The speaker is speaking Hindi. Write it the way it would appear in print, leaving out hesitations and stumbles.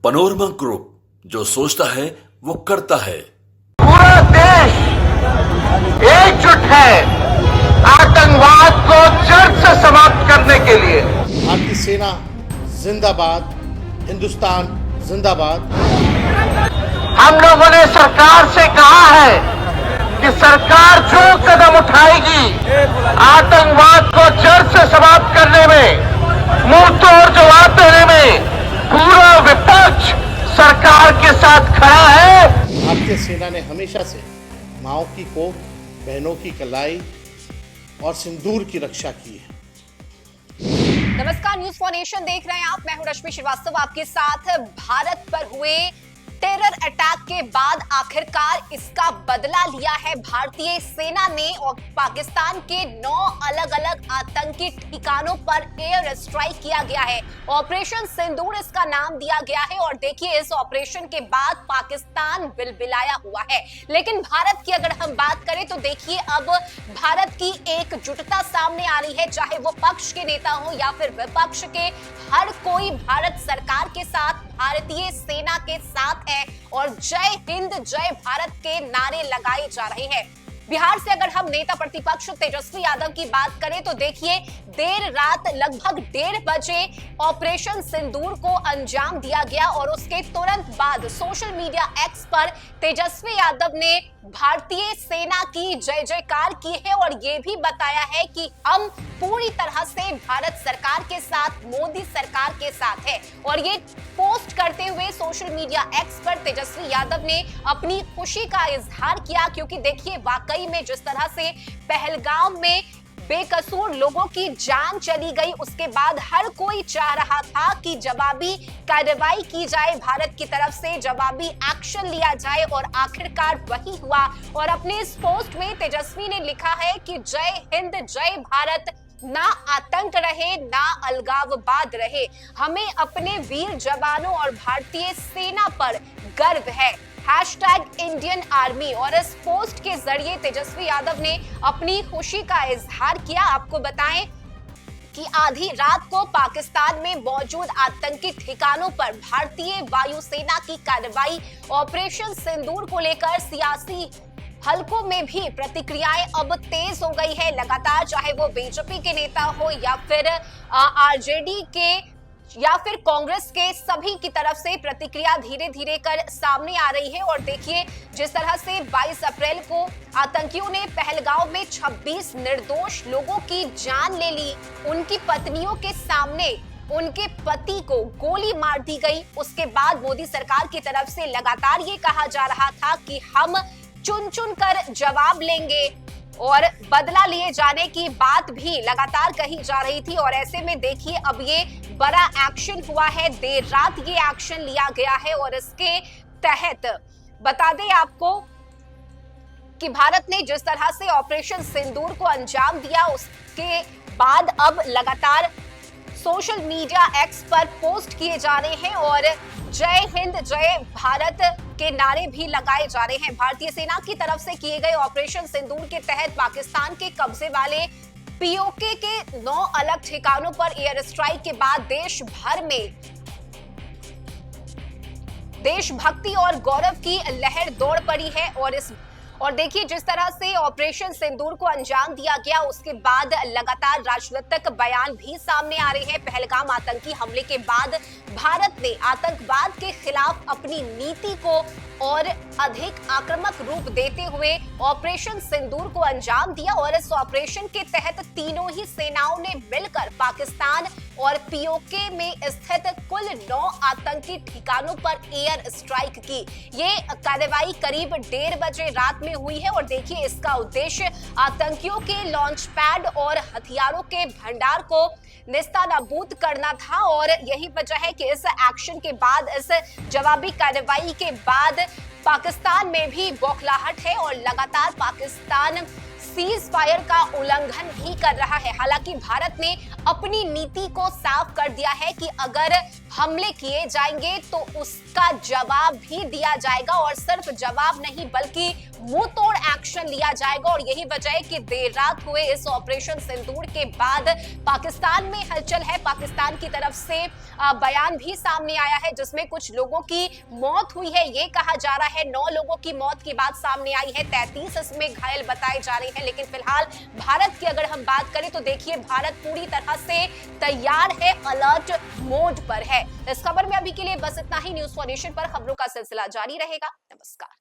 पनोरमा ग्रुप, जो सोचता है वो करता है। पूरा देश एकजुट है आतंकवाद को जड़ से समाप्त करने के लिए। भारतीय सेना जिंदाबाद, हिंदुस्तान जिंदाबाद। हम लोगों ने सरकार से कहा है कि सरकार जो कदम उठाएगी आतंकवाद को जड़ से समाप्त करने में, मुंह तोड़ जवाब देने में पूरा विपक्ष सरकार के साथ खड़ा है। भारतीय सेना ने हमेशा से माओ की कोख, बहनों की कलाई और सिंदूर की रक्षा की है। नमस्कार, न्यूज फॉर नेशन देख रहे हैं आप। मैं हूं रश्मि श्रीवास्तव आपके साथ। भारत पर हुए टेरर अटैक के बाद आखिरकार इसका बदला लिया है भारतीय सेना ने और पाकिस्तान के 9 अलग अलग आतंकी ठिकानों पर एयर स्ट्राइक किया गया है। ऑपरेशन सिंदूर इसका नाम दिया गया है और देखिए इस ऑपरेशन के बाद पाकिस्तान बिलबिलाया हुआ है। लेकिन भारत की अगर हम बात करें तो देखिए अब भारत की एकजुटता सामने आ रही है, चाहे वो पक्ष के नेता हो या फिर विपक्ष के। हर कोई भारत सरकार के साथ, भारतीय सेना के साथ है और जय हिंद जय भारत के नारे लगाए जा रहे हैं। बिहार से अगर हम नेता प्रतिपक्ष तेजस्वी यादव की बात करें तो देखिए देर रात लगभग 1:30 बजे ऑपरेशन सिंदूर को अंजाम दिया गया और उसके तुरंत बाद सोशल मीडिया एक्स पर तेजस्वी यादव ने भारतीय सेना की जय जयकार की है और ये भी बताया है कि हम पूरी तरह से भारत सरकार के साथ, मोदी सरकार के साथ है। और ये पोस्ट करते हुए सोशल मीडिया एक्स पर तेजस्वी यादव ने अपनी खुशी का इजहार किया, क्योंकि देखिए वाकई में जिस तरह से पहलगाम में बेकसूर लोगों की जान चली गई, उसके बाद हर कोई चाह रहा था कि जवाबी कार्रवाई की जाए, भारत की तरफ से जवाबी एक्शन लिया जाए और आखिरकार वही हुआ। और अपने इस पोस्ट में तेजस्वी ने लिखा है कि जय हिंद जय भारत, ना आतंक रहे ना अलगाववाद रहे, हमें अपने वीर जवानों और भारतीय सेना पर गर्व है। #Indian army. और इस पोस्ट के जरिए तेजस्वी यादव ने अपनी खुशी का इजहार किया। आपको बताएं कि आधी रात को पाकिस्तान में मौजूद आतंकी ठिकानों पर भारतीय वायुसेना की कार्रवाई ऑपरेशन सिंदूर को लेकर सियासी हलकों में भी प्रतिक्रियाएं अब तेज हो गई है लगातार, चाहे वो बीजेपी के नेता हो या फिर आरजेडी के या फिर कांग्रेस के, सभी की तरफ से प्रतिक्रिया धीरे धीरे कर सामने आ रही है। और देखिए जिस तरह से 22 अप्रैल को आतंकियों ने पहलगाम में 26 निर्दोष लोगों की जान ले ली, उनकी पत्नियों के सामने उनके पति को गोली मार दी गई। उसके बाद मोदी सरकार की तरफ से लगातार ये कहा जा रहा था कि हम चुन चुन कर जवाब लेंगे और बदला लिए जाने की बात भी लगातार कही जा रही थी। और ऐसे में देखिए अब ये बड़ा एक्शन हुआ है, देर रात ये एक्शन लिया गया है और इसके तहत बता दें आपको कि भारत ने जिस तरह से ऑपरेशन सिंदूर को अंजाम दिया, उसके बाद अब लगातार सोशल मीडिया एक्स पर पोस्ट किए जा रहे हैं और जय हिंद जय भारत के नारे भी लगाए जा रहे हैं। भारतीय सेना की तरफ से किए गए ऑपरेशन सिंदूर के तहत पाकिस्तान के कब्जे वाले पीओके के 9 अलग ठिकानों पर एयर स्ट्राइक के बाद देश भर में देशभक्ति और गौरव की लहर दौड़ पड़ी है। और देखिए जिस तरह से ऑपरेशन सिंदूर को अंजाम दिया गया, उसके बाद लगातार राजनीतिक बयान भी सामने आ रहे हैं। पहलगाम आतंकी हमले के बाद भारत ने आतंकवाद के खिलाफ अपनी नीति को और अधिक आक्रामक रूप देते हुए ऑपरेशन सिंदूर को अंजाम दिया और इस ऑपरेशन के तहत तीनों ही सेनाओं ने मिलकर पाकिस्तान और पीओके में स्थित कुल 9 आतंकी ठिकानों पर एयर स्ट्राइक की। ये कार्रवाई करीब 1:30 बजे रात में हुई है और देखिए इसका उद्देश्य आतंकियों के लॉन्च पैड और हथियारों के भंडार को नेस्तनाबूद करना था। और यही वजह है कि इस एक्शन के बाद, इस जवाबी कार्रवाई के बाद पाकिस्तान में भी बौखलाहट है और लगातार पाकिस्तान सीज फायर का उल्लंघन भी कर रहा है। हालांकि भारत ने अपनी नीति को साफ कर दिया है कि अगर हमले किए जाएंगे तो उसका जवाब भी दिया जाएगा, और सिर्फ जवाब नहीं बल्कि मुंह तोड़ एक्शन लिया जाएगा। और यही वजह है कि देर रात हुए इस ऑपरेशन सिंदूर के बाद पाकिस्तान में हलचल है। पाकिस्तान की तरफ से बयान भी सामने आया है जिसमें कुछ लोगों की मौत हुई है, ये कहा जा रहा है। 9 लोगों की मौत की बात सामने आई है, 33 इसमें घायल बताए जा रहे हैं। लेकिन फिलहाल भारत की अगर हम बात करें तो देखिए भारत पूरी तरह से तैयार है, अलर्ट मोड पर है। इस खबर में अभी के लिए बस इतना ही। न्यूज़ फॉर नेशन पर खबरों का सिलसिला जारी रहेगा। नमस्कार।